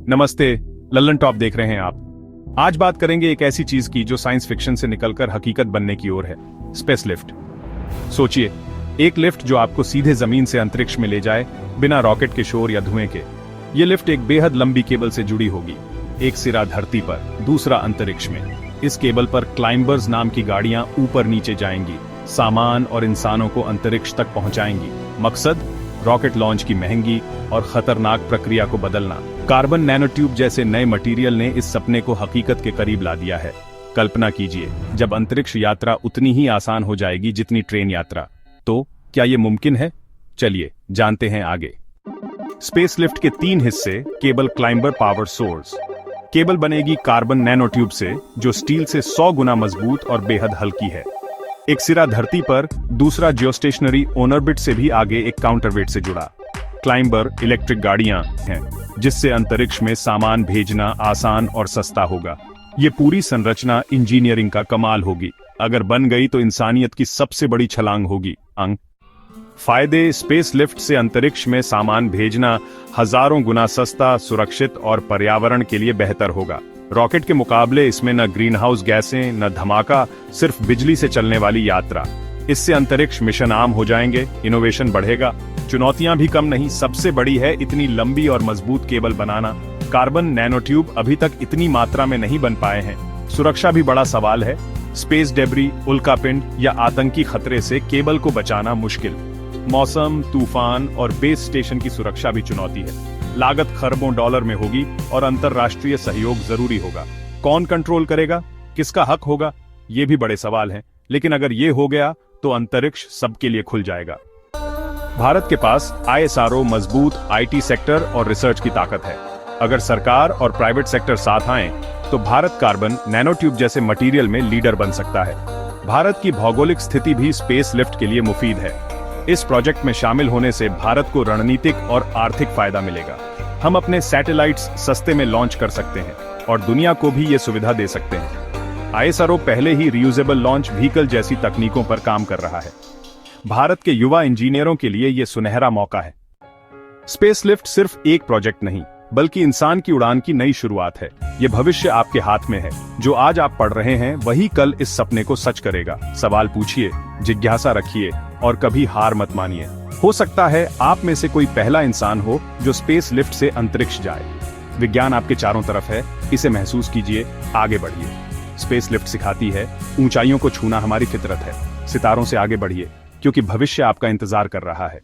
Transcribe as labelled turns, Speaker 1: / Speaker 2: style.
Speaker 1: नमस्ते, लल्लन टॉप देख रहे हैं आप। आज बात करेंगे एक ऐसी चीज की जो साइंस फिक्शन से निकलकर हकीकत बनने की ओर है, स्पेस लिफ्ट। सोचिए, एक लिफ्ट जो आपको सीधे जमीन से अंतरिक्ष में ले जाए, बिना रॉकेट के शोर या धुएं के। ये लिफ्ट एक बेहद लंबी केबल से जुड़ी होगी, एक सिरा धरती पर, दूसरा अंतरिक्ष में। इस केबल पर क्लाइंबर्स नाम की गाड़ियां ऊपर नीचे जाएंगी, सामान और इंसानों को अंतरिक्ष तक पहुंचाएंगी। मकसद, रॉकेट लॉन्च की महंगी और खतरनाक प्रक्रिया को बदलना। कार्बन नैनोट्यूब जैसे नए मटेरियल ने इस सपने को हकीकत के करीब ला दिया है। कल्पना कीजिए, जब अंतरिक्ष यात्रा उतनी ही आसान हो जाएगी जितनी ट्रेन यात्रा। तो क्या ये मुमकिन है? चलिए जानते हैं आगे। स्पेस लिफ्ट के 3 हिस्से। Cable climber power source. Cable बनेगी कार्बन नैनोट्यूब से, जो स्टील से 100 गुना मजबूत और बेहद हल्की है। एक सिरा धरती पर, दूसरा जियोस्टेशनरी ऑर्बिट से भी आगे एक काउंटरवेट से जुड़ा। क्लाइंबर इलेक्ट्रिक गाड़ियां हैं, जिससे अंतरिक्ष में सामान भेजना आसान और सस्ता होगा। ये पूरी संरचना इंजीनियरिंग का कमाल होगी। अगर बन गई तो इंसानियत की सबसे बड़ी छलांग होगी। फायदे, स्पेस लिफ्ट से अंतरिक्ष में सामान भेजना हजारों गुना सस्ता, सुरक्षित और पर्यावरण के लिए बेहतर होगा। रॉकेट के मुकाबले इसमें न ग्रीन हाउस गैसें, न धमाका, सिर्फ बिजली से चलने वाली यात्रा। इससे अंतरिक्ष मिशन आम हो जाएंगे, इनोवेशन बढ़ेगा, चुनौतियां भी कम नहीं। सबसे बड़ी है इतनी लंबी और मजबूत केबल बनाना। कार्बन नैनोट्यूब अभी तक इतनी मात्रा में नहीं बन पाए हैं। सुरक्षा भी बड़ा सवाल है। स्पेस डेब्री, उल्कापिंड या आतंकी खतरे से केबल को बचाना मुश्किल। मौसम, तूफान और बेस स्टेशन की सुरक्षा भी चुनौती है। लागत खरबों डॉलर में होगी और अंतर्राष्ट्रीय सहयोग जरूरी होगा। कौन कंट्रोल करेगा, किसका हक होगा, ये भी बड़े सवाल हैं। लेकिन अगर ये हो गया तो अंतरिक्ष सबके लिए खुल जाएगा। भारत के पास ISRO, मजबूत IT सेक्टर और रिसर्च की ताकत है। अगर सरकार और प्राइवेट सेक्टर साथ आएं, तो भारत कार्बन नैनोट्यूब जैसे मटेरियल में लीडर बन सकता है। भारत की भौगोलिक स्थिति भी स्पेस लिफ्ट के लिए मुफीद है। इस प्रोजेक्ट में शामिल होने से भारत को रणनीतिक और आर्थिक फायदा मिलेगा। हम अपने सैटेलाइट्स सस्ते में लॉन्च कर सकते हैं और दुनिया को भी ये सुविधा दे सकते हैं। ISRO पहले ही रियूजेबल लॉन्च व्हीकल जैसी तकनीकों पर काम कर रहा है। भारत के युवा इंजीनियरों के लिए यह सुनहरा मौका है। स्पेस लिफ्ट सिर्फ एक प्रोजेक्ट नहीं, बल्कि इंसान की उड़ान की नई शुरुआत है। ये भविष्य आपके हाथ में है। जो आज आप पढ़ रहे हैं, वही कल इस सपने को सच करेगा। सवाल पूछिए, जिज्ञासा रखिए और कभी हार मत मानिए। हो सकता है आप में से कोई पहला इंसान हो जो स्पेस लिफ्ट से अंतरिक्ष जाए। विज्ञान आपके चारों तरफ है, इसे महसूस कीजिए, आगे बढ़िए। स्पेस लिफ्ट सिखाती है, ऊंचाइयों को छूना हमारी फितरत है। सितारों से आगे बढ़िए, क्योंकि भविष्य आपका इंतजार कर रहा है।